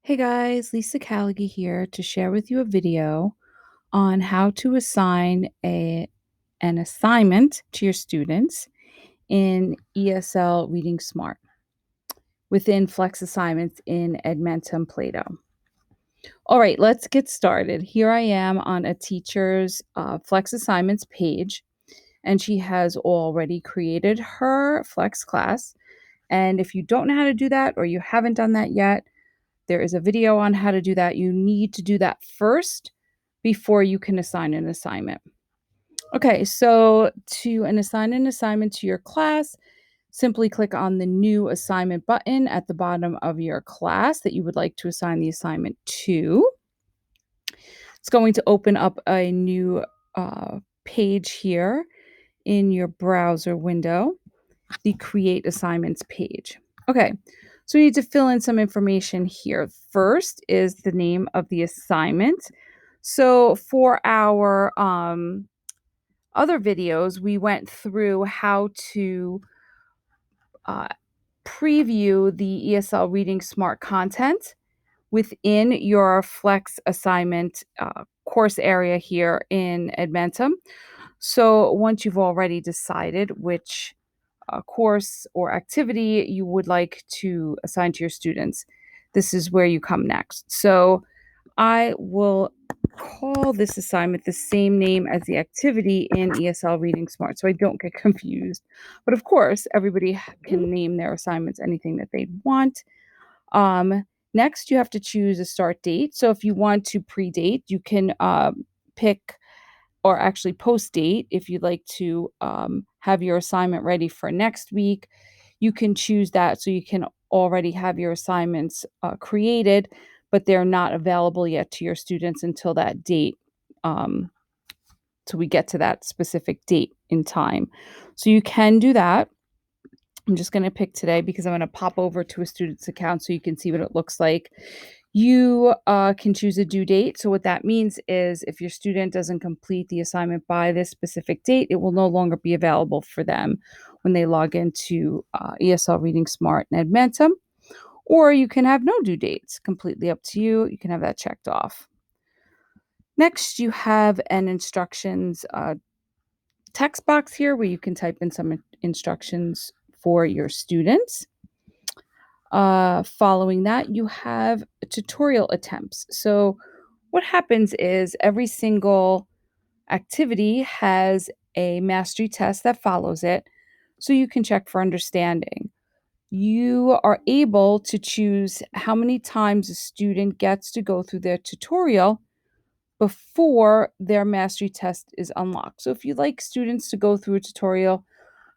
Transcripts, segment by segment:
Hey guys, Lisa Callaghy here to share with you a video on how to assign an assignment to your students in ESL Reading Smart within Flex Assignments in Edmentum Plato. All right, let's get started. Here I am on a teacher's Flex Assignments page, and she has already created her Flex class. And if you don't know how to do that or you haven't done that yet, there is a video on how to do that. You need to do that first before you can assign an assignment. Okay, so to assign an assignment to your class, simply click on the new assignment button at the bottom of your class that you would like to assign the assignment to. It's going to open up a new page here in your browser window, the Create Assignments page. Okay, so we need to fill in some information here. First is the name of the assignment. So for our other videos, we went through how to uh, preview the ESL Reading Smart content within your Flex assignment course area here in Edmentum. So once you've already decided which course or activity you would like to assign to your students, this is where you come next. So I will call this assignment the same name as the activity in ESL Reading Smart so I don't get confused. But of course, everybody can name their assignments anything that they want. Next, you have to choose a start date. So if you want to predate, you can pick or actually post date if you'd like to have your assignment ready for next week. You can choose that so you can already have your assignments created, but they're not available yet to your students until that date. Till we get to that specific date in time. So you can do that. I'm just going to pick today because I'm going to pop over to a student's account so you can see what it looks like. You can choose a due date. So what that means is if your student doesn't complete the assignment by this specific date, it will no longer be available for them when they log into ESL Reading Smart and Edmentum. Or you can have no due dates, completely up to you. You can have that checked off. Next, you have an instructions text box here where you can type in some instructions for your students. Following that, you have tutorial attempts. So what happens is every single activity has a mastery test that follows it, so you can check for understanding. You are able to choose how many times a student gets to go through their tutorial before their mastery test is unlocked. So if you like students to go through a tutorial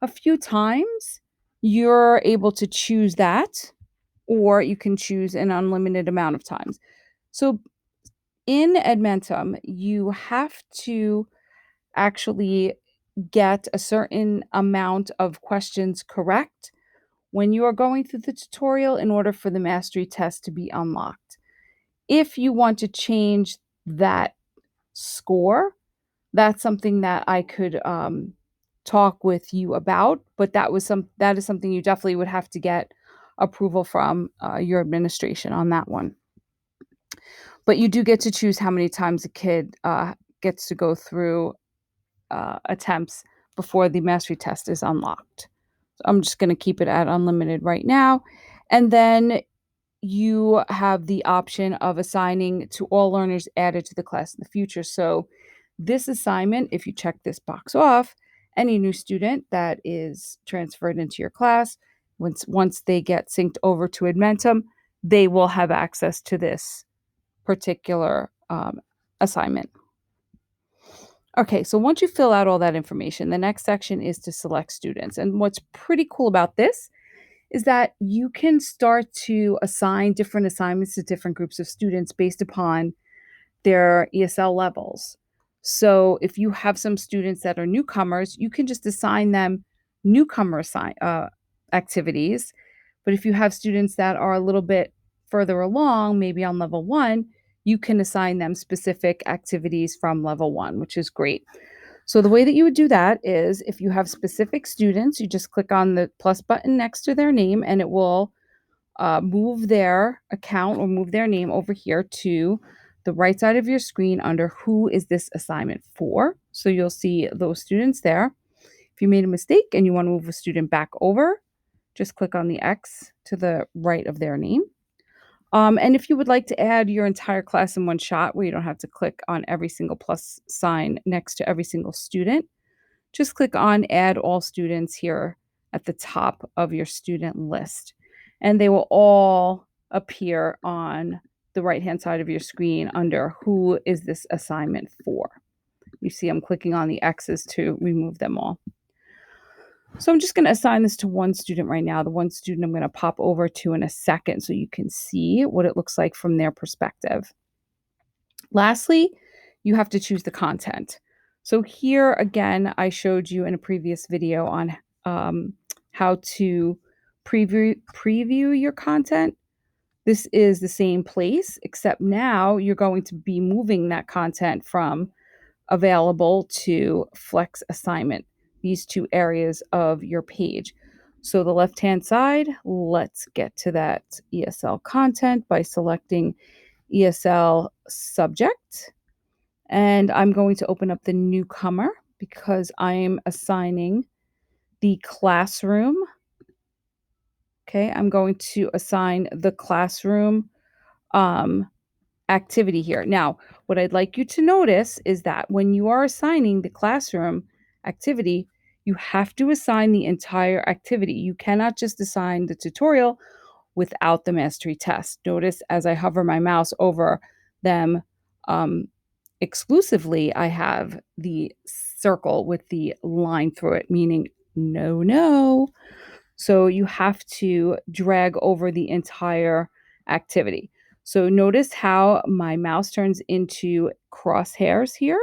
a few times, you're able to choose that, or you can choose an unlimited amount of times. So in Edmentum, you have to actually get a certain amount of questions correct when you are going through the tutorial in order for the mastery test to be unlocked. If you want to change that score, that's something that I could talk with you about, but that is something you definitely would have to get approval from your administration on that one. But you do get to choose how many times a kid gets to go through attempts before the mastery test is unlocked. So I'm just going to keep it at unlimited right now. And then you have the option of assigning to all learners added to the class in the future. So this assignment, if you check this box off, any new student that is transferred into your class, once they get synced over to Edmentum, they will have access to this particular assignment. Okay, so once you fill out all that information, the next section is to select students. And what's pretty cool about this is that you can start to assign different assignments to different groups of students based upon their ESL levels. So if you have some students that are newcomers, you can just assign them newcomer activities. But if you have students that are a little bit further along, maybe on level 1, you can assign them specific activities from level 1, which is great. So the way that you would do that is if you have specific students, you just click on the plus button next to their name and it will move their account or move their name over here to the right side of your screen under who is this assignment for. So you'll see those students there. If you made a mistake and you want to move a student back over, just click on the X to the right of their name. And if you would like to add your entire class in one shot where you don't have to click on every single plus sign next to every single student, just click on Add All Students here at the top of your student list. And they will all appear on the right-hand side of your screen under Who is this assignment for? You see I'm clicking on the X's to remove them all. So I'm just going to assign this to one student right now. The one student I'm going to pop over to in a second so you can see what it looks like from their perspective. Lastly, you have to choose the content. So here again, I showed you in a previous video on how to preview your content. This is the same place, except now you're going to be moving that content from available to flex assignment, these two areas of your page. So the left-hand side, let's get to that ESL content by selecting ESL subject. And I'm going to open up the newcomer because I am assigning the classroom. Okay, I'm going to assign the classroom activity here. Now, what I'd like you to notice is that when you are assigning the classroom activity, you have to assign the entire activity. You cannot just assign the tutorial without the mastery test. Notice as I hover my mouse over them exclusively, I have the circle with the line through it, meaning no, no. So you have to drag over the entire activity. So notice how my mouse turns into crosshairs here.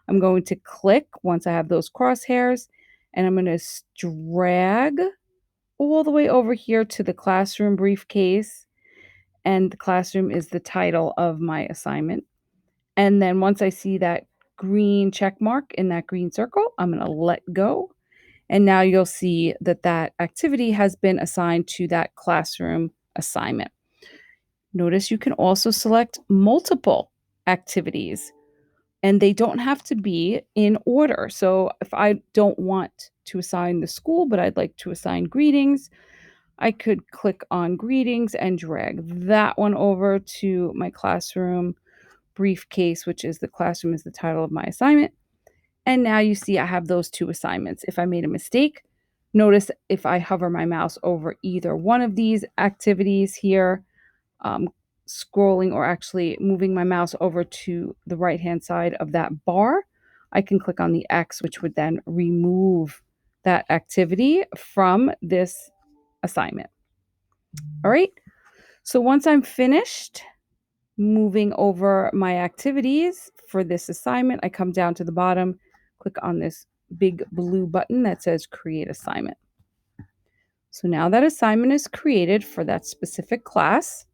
I'm going to click once I have those crosshairs, and I'm going to drag all the way over here to the classroom briefcase. And the classroom is the title of my assignment. And then once I see that green check mark in that green circle, I'm going to let go. And now you'll see that that activity has been assigned to that classroom assignment. Notice you can also select multiple activities and they don't have to be in order. So if I don't want to assign the school, but I'd like to assign greetings, I could click on greetings and drag that one over to my classroom briefcase, which is the classroom is the title of my assignment. And now you see I have those two assignments. If I made a mistake, notice if I hover my mouse over either one of these activities here, scrolling or actually moving my mouse over to the right-hand side of that bar, I can click on the X, which would then remove that activity from this assignment. All right. So once I'm finished moving over my activities for this assignment, I come down to the bottom, click on this big blue button that says create assignment. So now that assignment is created for that specific class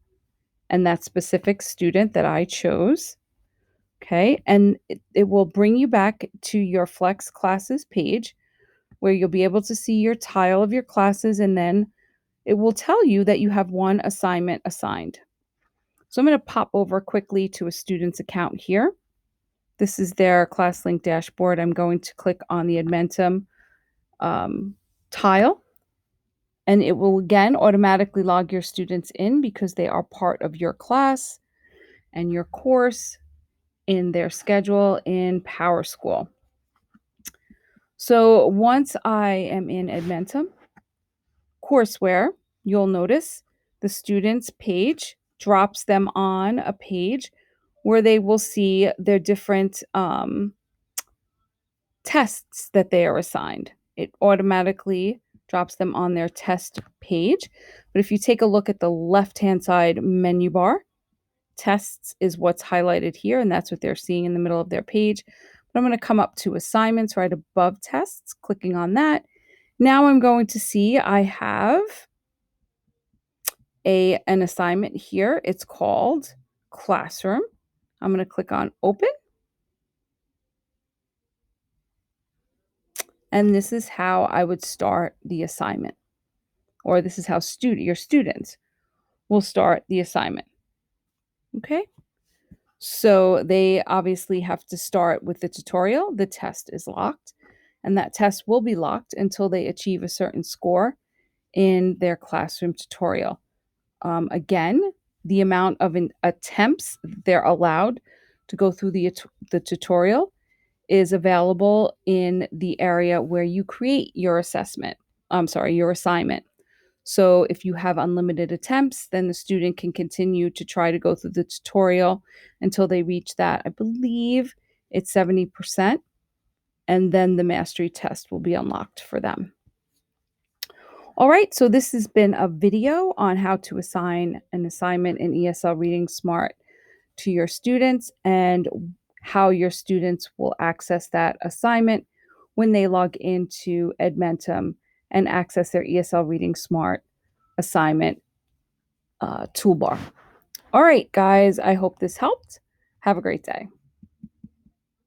and that specific student that I chose. Okay. And it will bring you back to your Flex classes page where you'll be able to see your tile of your classes, and then it will tell you that you have one assignment assigned. So I'm going to pop over quickly to a student's account here. This is their ClassLink dashboard. I'm going to click on the Edmentum tile, and it will again automatically log your students in because they are part of your class and your course in their schedule in PowerSchool. So once I am in Edmentum courseware, you'll notice the students page drops them on a page where they will see their different tests that they are assigned. It automatically drops them on their test page. But if you take a look at the left-hand side menu bar, tests is what's highlighted here, and that's what they're seeing in the middle of their page. But I'm going to come up to assignments right above tests, clicking on that. Now I'm going to see I have an assignment here. It's called Classroom. I'm going to click on Open. And this is how I would start the assignment, or this is how your students will start the assignment. Okay? So they obviously have to start with the tutorial. The test is locked, and that test will be locked until they achieve a certain score in their classroom tutorial. Again, the amount of attempts they're allowed to go through the tutorial is available in the area where you create your assessment. I'm sorry, your assignment. So if you have unlimited attempts, then the student can continue to try to go through the tutorial until they reach that. I believe it's 70%, and then the mastery test will be unlocked for them. All right, so this has been a video on how to assign an assignment in ESL Reading Smart to your students and how your students will access that assignment when they log into Edmentum and access their ESL Reading Smart assignment toolbar. All right, guys, I hope this helped. Have a great day.